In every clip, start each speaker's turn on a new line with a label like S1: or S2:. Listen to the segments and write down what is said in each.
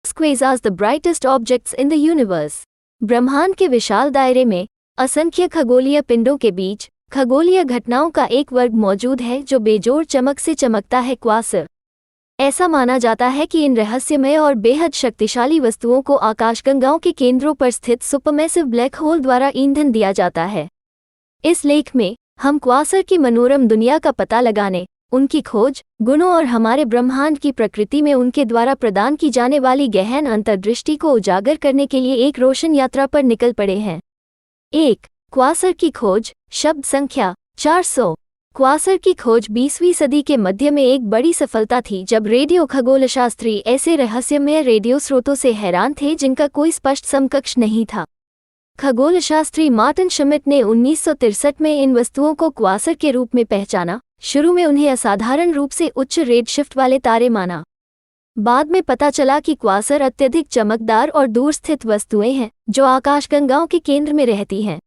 S1: quasars the brightest objects in the universe. ब्रह्मांड के विशाल दायरे में असंख्य खगोलीय पिंडों के बीच खगोलीय घटनाओं का एक वर्ग मौजूद है जो बेजोड़ चमक से चमकता है, क्वासर। ऐसा माना जाता है कि इन रहस्यमय और बेहद शक्तिशाली वस्तुओं को आकाशगंगाओं के केंद्रों पर स्थित सुपरमैसिव ब्लैक होल द्वारा ईंधन दिया जाता है। इस लेख में हम क्वासर की मनोरम दुनिया का पता लगाने, उनकी खोज, गुणों और हमारे ब्रह्मांड की प्रकृति में उनके द्वारा प्रदान की जाने वाली गहन अंतर्दृष्टि को उजागर करने के लिए एक रोशन यात्रा पर निकल पड़े हैं। 1. क्वासर की खोज। शब्द संख्या 400। क्वासर की खोज 20वीं सदी के मध्य में एक बड़ी सफलता थी, जब रेडियो खगोलशास्त्री ऐसे रहस्यमय रेडियो स्रोतों से हैरान थे जिनका कोई स्पष्ट समकक्ष नहीं था। खगोलशास्त्री मार्टिन श्मिट ने 1963 में इन वस्तुओं को क्वासर के रूप में पहचाना। शुरू में उन्हें असाधारण रूप से उच्च रेडशिफ्ट वाले तारे माना। बाद में पता चला कि क्वासर अत्यधिक चमकदार और दूर स्थित वस्तुएं हैं जो आकाशगंगाओं के केंद्र में रहती हैं।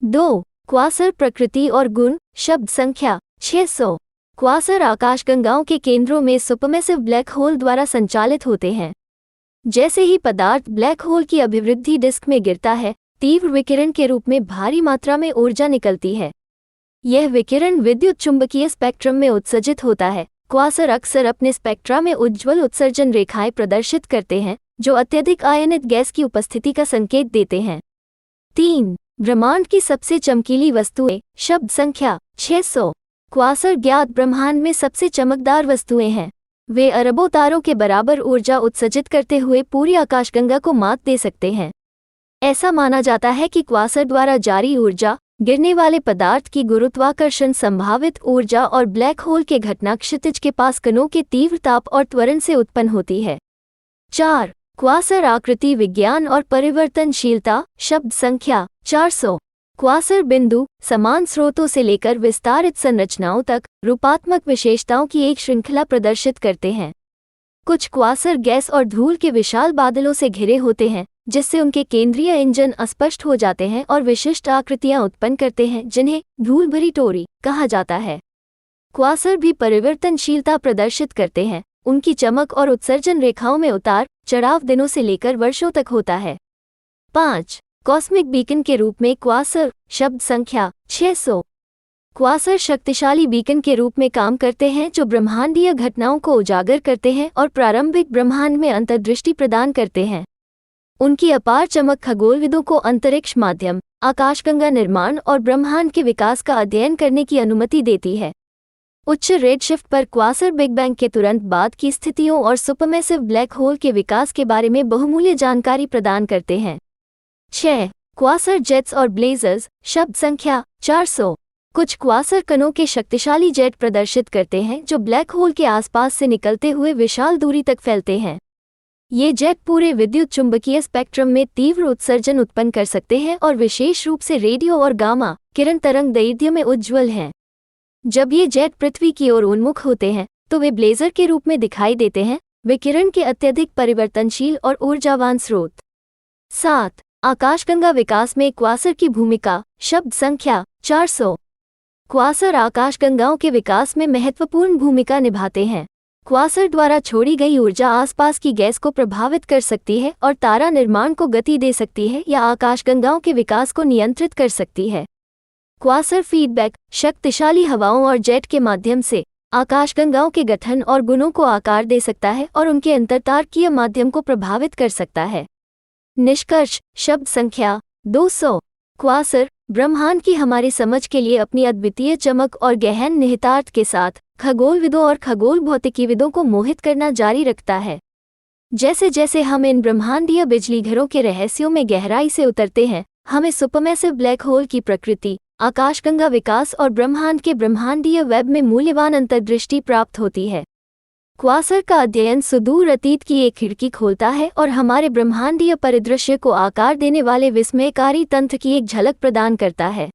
S1: 2. क्वासर प्रकृति और गुण। शब्द संख्या 600। क्वासर आकाशगंगाओं के केंद्रों में सुपरमैसिव ब्लैक होल द्वारा संचालित होते हैं। जैसे ही पदार्थ ब्लैक होल की अभिवृद्धि डिस्क में गिरता है, तीव्र विकिरण के रूप में भारी मात्रा में ऊर्जा निकलती है। यह विकिरण विद्युत चुंबकीय स्पेक्ट्रम में उत्सर्जित होता है। क्वासर अक्सर अपने स्पेक्ट्रा में उज्ज्वल उत्सर्जन रेखाएं प्रदर्शित करते हैं जो अत्यधिक आयनित गैस की उपस्थिति का संकेत देते हैं। 3. ब्रह्मांड की सबसे चमकीली वस्तुएं। शब्द संख्या 600। क्वासर ज्ञात ब्रह्मांड में सबसे चमकदार वस्तुएं हैं। वे अरबों तारों के बराबर ऊर्जा उत्सर्जित करते हुए पूरी आकाशगंगा को मात दे सकते हैं। ऐसा माना जाता है कि क्वासर द्वारा जारी ऊर्जा, गिरने वाले पदार्थ की गुरुत्वाकर्षण संभावित ऊर्जा और ब्लैक होल के घटना क्षितिज के पास कणों के तीव्र ताप और त्वरण से उत्पन्न होती है। 4. क्वासर आकृति विज्ञान और परिवर्तनशीलता। शब्द संख्या 400। क्वासर बिंदु समान स्रोतों से लेकर विस्तारित संरचनाओं तक रूपात्मक विशेषताओं की एक श्रृंखला प्रदर्शित करते हैं। कुछ क्वासर गैस और धूल के विशाल बादलों से घिरे होते हैं, जिससे उनके केंद्रीय इंजन अस्पष्ट हो जाते हैं और विशिष्ट आकृतियां उत्पन्न करते हैं जिन्हें धूल भरी टोरी कहा जाता है। क्वासर भी परिवर्तनशीलता प्रदर्शित करते हैं। उनकी चमक और उत्सर्जन रेखाओं में उतार चढ़ाव दिनों से लेकर वर्षों तक होता है। 5. कॉस्मिक बीकन के रूप में क्वासर। शब्द संख्या 600। क्वासर शक्तिशाली बीकन के रूप में काम करते हैं जो ब्रह्मांडीय घटनाओं को उजागर करते हैं और प्रारंभिक ब्रह्मांड में अंतर्दृष्टि प्रदान करते हैं। उनकी अपार चमक खगोलविदों को अंतरिक्ष माध्यम, आकाशगंगा निर्माण और ब्रह्मांड के विकास का अध्ययन करने की अनुमति देती है। उच्च रेडशिफ्ट पर क्वासर बिग बैंग के तुरंत बाद की स्थितियों और सुपरमैसिव ब्लैक होल के विकास के बारे में बहुमूल्य जानकारी प्रदान करते हैं। 6. क्वासर जेट्स और ब्लेजर्स। शब्द संख्या 400। कुछ क्वासर कणों के शक्तिशाली जेट प्रदर्शित करते हैं जो ब्लैक होल के आसपास से निकलते हुए विशाल दूरी तक फैलते हैं। ये जेट पूरे विद्युत चुंबकीय स्पेक्ट्रम में तीव्र उत्सर्जन उत्पन्न कर सकते हैं और विशेष रूप से रेडियो और गामा किरण तरंग दैर्ध्य में उज्ज्वल हैं। जब ये जेट पृथ्वी की ओर उन्मुख होते हैं तो वे ब्लेजर के रूप में दिखाई देते हैं, विकिरण के अत्यधिक परिवर्तनशील और ऊर्जावान स्रोत। 7. आकाशगंगा विकास में क्वासर की भूमिका। शब्द संख्या 400। क्वासर आकाशगंगाओं के विकास में महत्वपूर्ण भूमिका निभाते हैं। क्वासर द्वारा छोड़ी गई ऊर्जा आसपास की गैस को प्रभावित कर सकती है और तारा निर्माण को गति दे सकती है या आकाशगंगाओं के विकास को नियंत्रित कर सकती है। क्वासर फीडबैक शक्तिशाली हवाओं और जेट के माध्यम से आकाशगंगाओं के गठन और गुणों को आकार दे सकता है और उनके अंतरतारकीय माध्यम को प्रभावित कर सकता है। निष्कर्ष। शब्द संख्या 200। क्वासर ब्रह्मांड की हमारी समझ के लिए अपनी अद्वितीय चमक और गहन निहितार्थ के साथ खगोलविदों और खगोल भौतिकीविदों को मोहित करना जारी रखता है। जैसे जैसे हम इन ब्रह्मांडीय बिजलीघरों के रहस्यों में गहराई से उतरते हैं, हमें सुपरमैसिव ब्लैक होल की प्रकृति, आकाशगंगा विकास और ब्रह्मांड के ब्रह्मांडीय वेब में मूल्यवान अंतर्दृष्टि प्राप्त होती है। क्वासर का अध्ययन सुदूर अतीत की एक खिड़की खोलता है और हमारे ब्रह्मांडीय परिदृश्य को आकार देने वाले विस्मयकारी तंत्र की एक झलक प्रदान करता है।